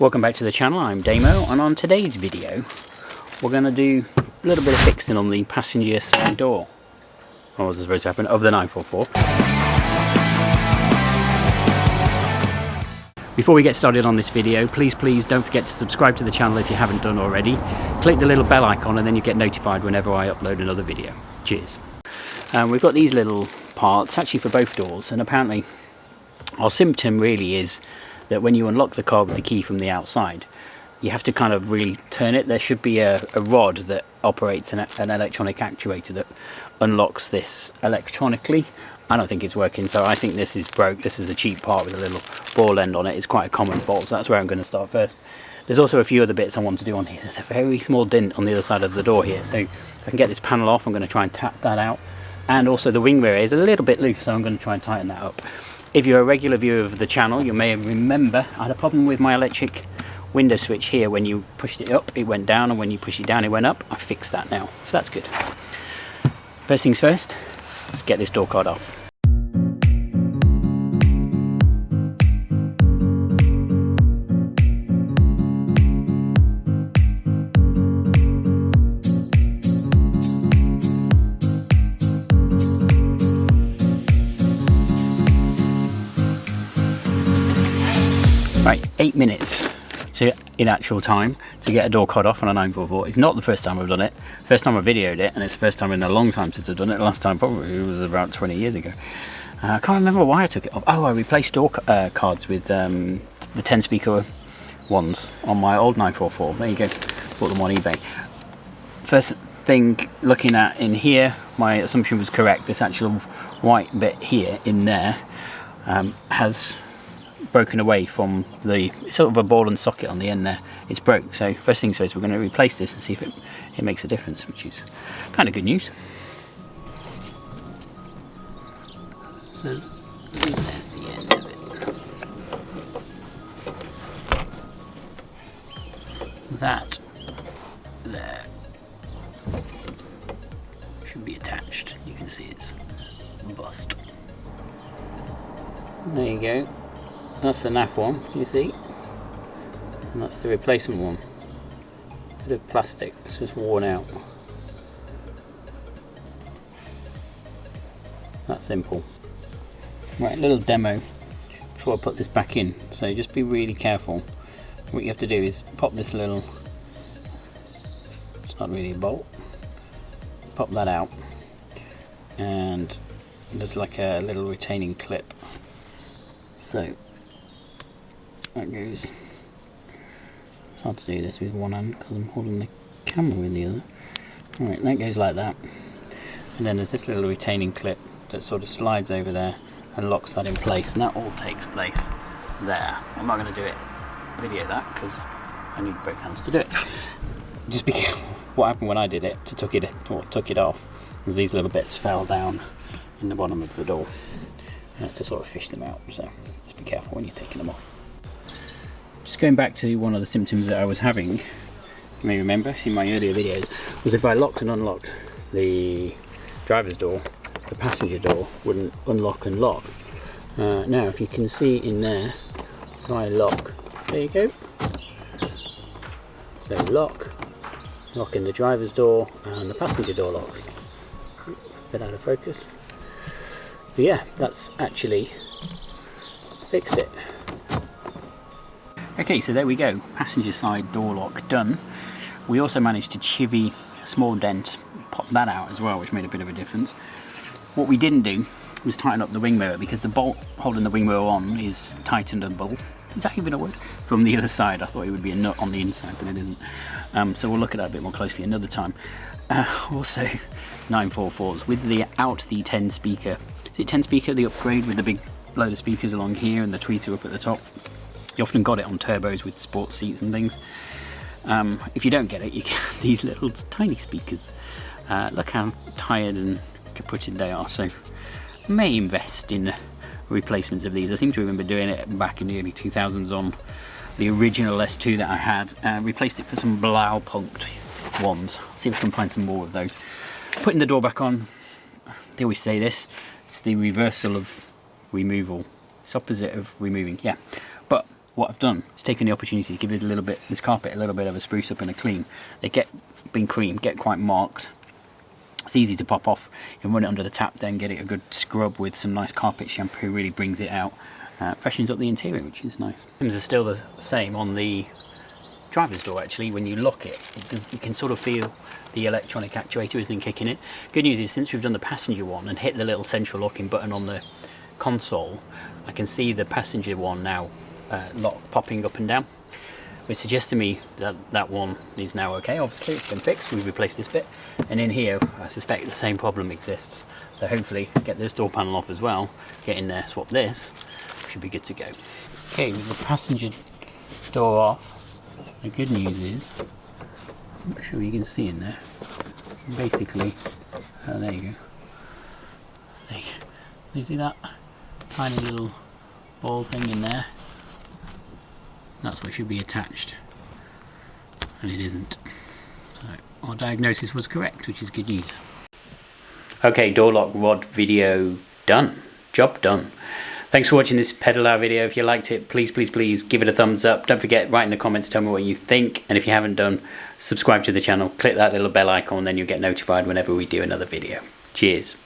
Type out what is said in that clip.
Welcome back to the channel, I'm Damo, and on today's video we're going to do a little bit of fixing on the passenger side door. What was supposed to happen? Of the 944. Before we get started on this video, please don't forget to subscribe to the channel if you haven't done already. Click the little bell icon and then you get notified whenever I upload another video. Cheers. We've got these little parts actually for both doors, and apparently our symptom really is that when you unlock the car with the key from the outside, you have to kind of really turn it. There should be a rod that operates an electronic actuator that unlocks this electronically. I don't think it's working, so I think this is broke. This is a cheap part with a little ball end on it. It's quite a common fault, so that's where I'm going to start first. There's also a few other bits I want to do on here. There's a very small dent on the other side of the door here, so if I can get this panel off, I'm going to try and tap that out. And also the wing mirror is a little bit loose, so I'm going to try and tighten that up. If you're a regular viewer of the channel, you may remember I had a problem with my electric window switch here. When you pushed it up, it went down, and when you push it down, it went up. I fixed that now, so that's good. First things first, let's get this door card off. Right, 8 minutes in actual time to get a door card off on a 944. It's not the first time I've done it. First time I videoed it, and it's the first time in a long time since I've done it. The last time probably was about 20 years ago. I can't remember why I took it off. Oh, I replaced door cards with the 10 speaker ones on my old 944. There you go, bought them on eBay. First thing looking at in here, my assumption was correct. This actual white bit here in there has broken away from the sort of a ball and socket on the end there. It's broke, so first things first, we're going to replace this and see if it makes a difference, which is kind of good news. So there's the end of it. That there should be attached. You can see it's bust. There you go. That's the NAF one, you see, and that's the replacement one. Bit of plastic, it's just worn out. That's simple. Right, little demo before I put this back in, so just be really careful. What you have to do is pop this little, it's not really a bolt, pop that out, and there's like a little retaining clip. So that goes. It's hard to do this with one hand because I'm holding the camera with the other. Alright, that goes like that. And then there's this little retaining clip that sort of slides over there and locks that in place, and that all takes place there. I'm not going to do it, video that, because I need both hands to do it. Just be careful. What happened when I did it, took it off, was these little bits fell down in the bottom of the door. I had to sort of fish them out, so just be careful when you're taking them off. Just going back to one of the symptoms that I was having, you may remember, see my earlier videos, was if I locked and unlocked the driver's door, the passenger door wouldn't unlock and lock. Now if you can see in there, if I lock, there you go. So locking the driver's door, and the passenger door locks. Bit out of focus. But yeah, that's actually fixed it. Okay, so there we go, passenger side door lock done. We also managed to chivvy a small dent, pop that out as well, which made a bit of a difference. What we didn't do was tighten up the wing mirror, because the bolt holding the wing mirror on is tightenable. Is that even a word? From the other side. I thought it would be a nut on the inside, but it isn't. So we'll look at that a bit more closely another time. Also, 944s with the 10 speaker. Is it 10 speaker, the upgrade with the big load of speakers along here and the tweeter up at the top? You often got it on turbos with sports seats and things. If you don't get it, you get these little tiny speakers. Look how tired and kaputted they are, so may invest in replacements of these. I seem to remember doing it back in the early 2000s on the original S2 that I had. Replaced it for some Blaupunkt ones. See if I can find some more of those. Putting the door back on, they always say this, it's the reversal of removal. It's opposite of removing, yeah. But what I've done is taken the opportunity to give it a little bit, this carpet a little bit of a spruce up and a clean. They been creamed, get quite marked. It's easy to pop off. You can run it under the tap, then get it a good scrub with some nice carpet shampoo, really brings it out. Freshens up the interior, which is nice. Systems are still the same on the driver's door actually. When you lock it, you can sort of feel the electronic actuator isn't kicking in. Good news is since we've done the passenger one and hit the little central locking button on the console, I can see the passenger one now popping up and down, which suggests to me that that one is now okay. Obviously it's been fixed, we've replaced this bit, and in here I suspect the same problem exists. So hopefully get this door panel off as well, get in there, swap this, should be good to go. Okay, with the passenger door off, the good news is, I'm not sure you can see in there, basically, there you go. You see that tiny little ball thing in there? That's what should be attached, and it isn't. So our diagnosis was correct, which is good news. Okay, door lock rod video done. Job done. Thanks for watching this pedal hour video. If you liked it, please give it a thumbs up. Don't forget, write in the comments, tell me what you think, and if you haven't done, subscribe to the channel, click that little bell icon, then you'll get notified whenever we do another video. Cheers.